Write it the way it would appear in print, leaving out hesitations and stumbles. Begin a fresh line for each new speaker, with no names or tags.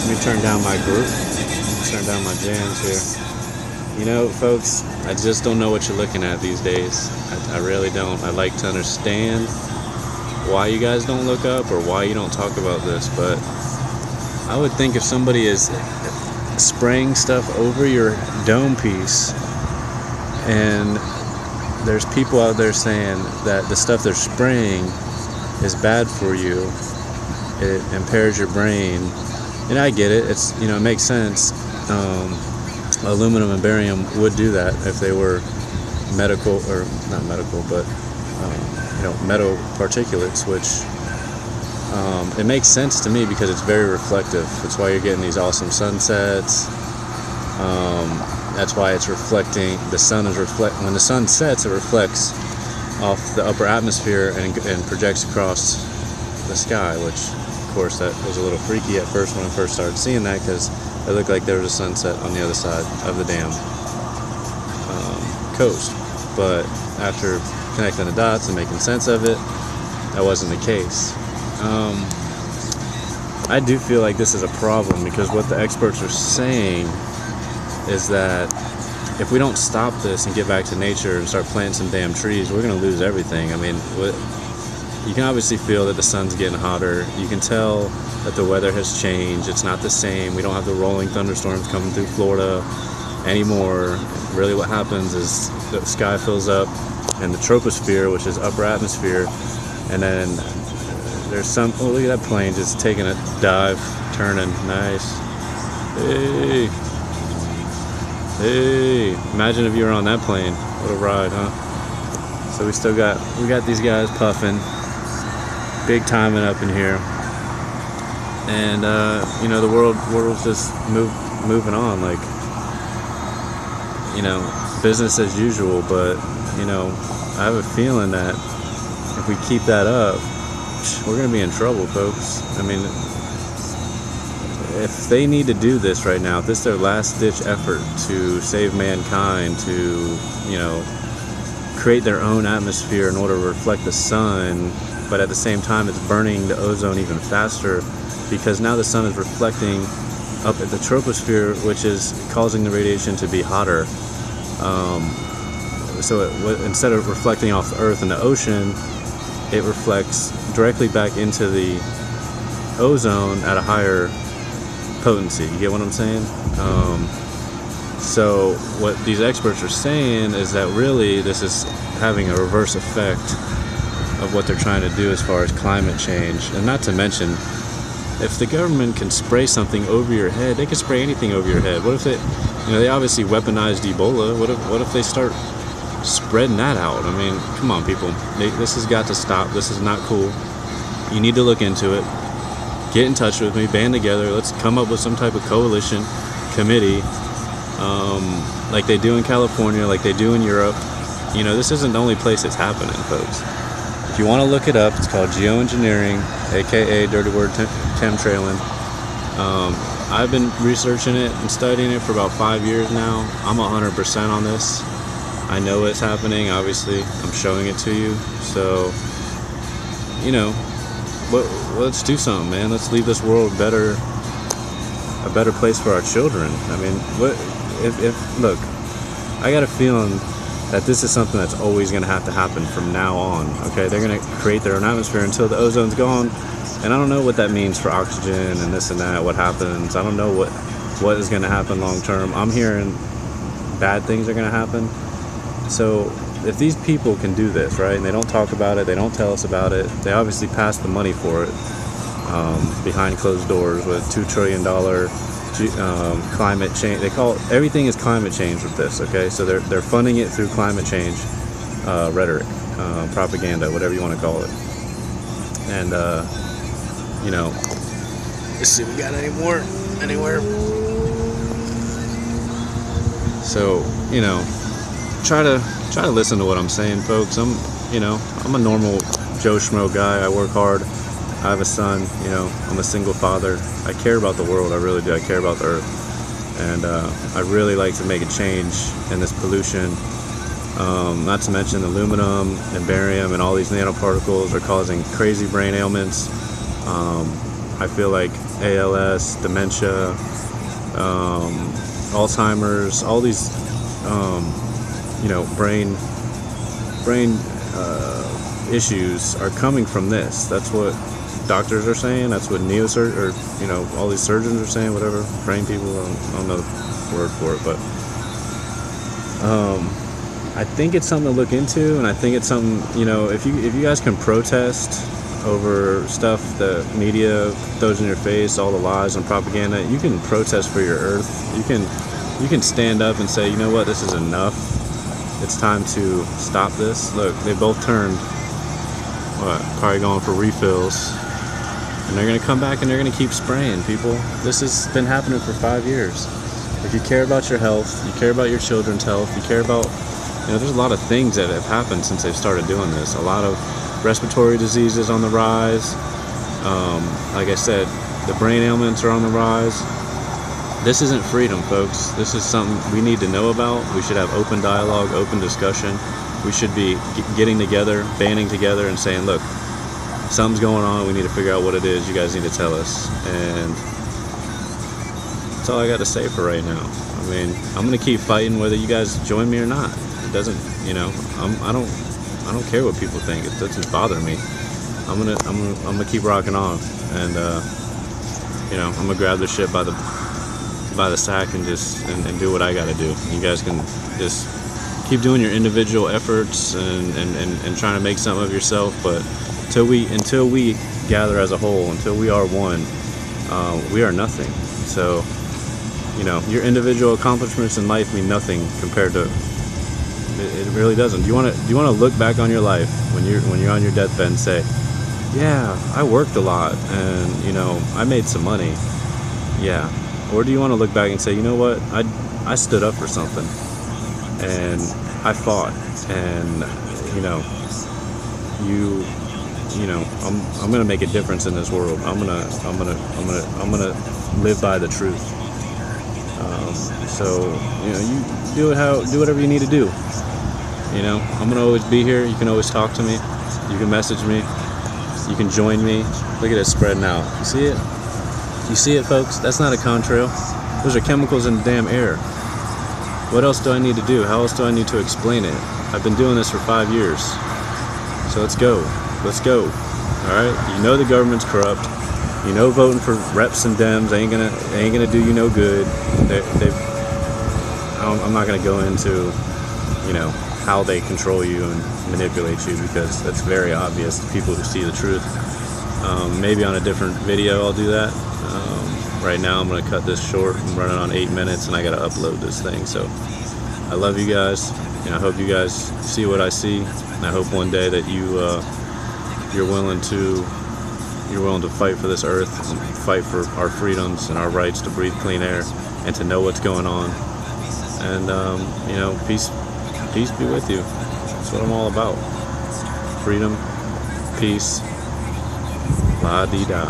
Let me turn down my group. Turn down my jams here. You know, folks, I just don't know what you're looking at these days. I really don't. I like to understand why you guys don't look up or why you don't talk about this, but I would think if somebody is spraying stuff over your dome piece and there's people out there saying that the stuff they're spraying is bad for you, it impairs your brain, and I get it. It's, you know, it makes sense. Aluminum and barium would do that if they were medical, or not medical, but you know, metal particulates, which it makes sense to me because it's very reflective. That's why you're getting these awesome sunsets. That's why it's reflecting. The sun is when the sun sets, it reflects off the upper atmosphere and projects across the sky, which of course that was a little freaky at first when I first started seeing that, because it looked like there was a sunset on the other side of the damn coast. But after connecting the dots and making sense of it, that wasn't the case. I do feel like this is a problem, because what the experts are saying is that if we don't stop this and get back to nature and start planting some damn trees, we're going to lose everything. I mean, you can obviously feel that the sun's getting hotter. You can tell that the weather has changed. It's not the same. We don't have the rolling thunderstorms coming through Florida anymore. Really what happens is the sky fills up and the troposphere, which is upper atmosphere, and then there's some, oh, look at that plane just taking a dive, turning, nice. Hey, imagine if you were on that plane. What a ride, huh? So we got these guys puffing, big timing up in here. And you know, the world's just moving on, like, you know, business as usual. But you know, I have a feeling that if we keep that up, we're gonna be in trouble, folks. I mean, if they need to do this right now, if this is their last ditch effort to save mankind, to, you know, create their own atmosphere in order to reflect the sun, but at the same time it's burning the ozone even faster, because now the sun is reflecting up at the troposphere, which is causing the radiation to be hotter. So instead of reflecting off the earth and the ocean, it reflects directly back into the ozone at a higher potency. You get what I'm saying? So what these experts are saying is that really this is having a reverse effect of what they're trying to do as far as climate change. And not to mention, if the government can spray something over your head, they can spray anything over your head. What if they obviously weaponized Ebola. What if they start spreading that out? I mean, come on, people. This has got to stop. This is not cool. You need to look into it. Get in touch with me, band together, let's come up with some type of coalition, committee, like they do in California, like they do in Europe. You know, this isn't the only place it's happening, folks. If you want to look it up, it's called geoengineering, aka dirty word chemtrailing. I've been researching it and studying it for about 5 years now. I'm 100% on this. I know it's happening, obviously. I'm showing it to you. So, you know, let's do something, man. Let's leave this world a better place for our children. I mean, look, I got a feeling that this is something that's always going to have to happen from now on. Okay, they're going to create their own atmosphere until the ozone's gone, and I don't know what that means for oxygen and this and that. What happens? I don't know what is going to happen long term. I'm hearing bad things are going to happen. So if these people can do this, right, and they don't talk about it, they don't tell us about it, they obviously pass the money for it behind closed doors with $2 trillion climate change. They call it, everything is climate change with this, okay? So they're funding it through climate change rhetoric, propaganda, whatever you want to call it. And, you know, let's see if we got any more anywhere. So, you know, try to listen to what I'm saying, folks. I'm a normal Joe Schmo guy. I work hard. I have a son, you know, I'm a single father. I care about the world, I really do. I care about the earth. And I really like to make a change in this pollution. Not to mention aluminum and barium and all these nanoparticles are causing crazy brain ailments. I feel like ALS, dementia, Alzheimer's, all these, brain issues are coming from this. That's what doctors are saying. That's what all these surgeons are saying. Whatever, brain people. I don't know the word for it, but I think it's something to look into, and I think it's something. If you guys can protest over stuff the media throws in your face, all the lies and propaganda, you can protest for your earth. You can stand up and say, you know what, this is enough. It's time to stop this. Look, they both turned, probably going for refills, and they're gonna come back and they're gonna keep spraying people. This has been happening for 5 years. If you care about your health, you care about your children's health, you care about, there's a lot of things that have happened since they've started doing this. A lot of respiratory diseases on the rise. Like I said, the brain ailments are on the rise. This isn't freedom, folks. This is something we need to know about. We should have open dialogue, open discussion. We should be getting together, banding together and saying, look, something's going on. We need to figure out what it is. You guys need to tell us. And that's all I got to say for right now. I mean, I'm going to keep fighting whether you guys join me or not. It doesn't, I don't care what people think. It doesn't bother me. I'm gonna keep rocking on, and I'm gonna grab the shit by the sack and just and do what I gotta do. You guys can just keep doing your individual efforts and trying to make something of yourself. But until we gather as a whole, until we are one, we are nothing. So your individual accomplishments in life mean nothing compared to. It really doesn't. Do you want to look back on your life when you're on your deathbed and say, yeah, I worked a lot and I made some money, yeah? Or do you want to look back and say, you know what, I stood up for something and I fought, and I'm gonna make a difference in this world. I'm gonna live by the truth. So you do whatever you need to do. I'm gonna always be here. You can always talk to me. You can message me. You can join me. Look at it spreading out. You see it? You see it, folks? That's not a contrail. Those are chemicals in the damn air. What else do I need to do? How else do I need to explain it? I've been doing this for 5 years. So let's go. Let's go. All right? The government's corrupt. Voting for reps and Dems ain't gonna do you no good. I'm not gonna go into how they control you and manipulate you, because that's very obvious to people who see the truth. Maybe on a different video I'll do that. Right now I'm gonna cut this short. I'm running on 8 minutes and I gotta upload this thing. So I love you guys. I hope you guys see what I see, and I hope one day that you're willing to fight for this earth and fight for our freedoms and our rights to breathe clean air and to know what's going on. And peace be with you. That's what I'm all about. Freedom, peace, la-di-da.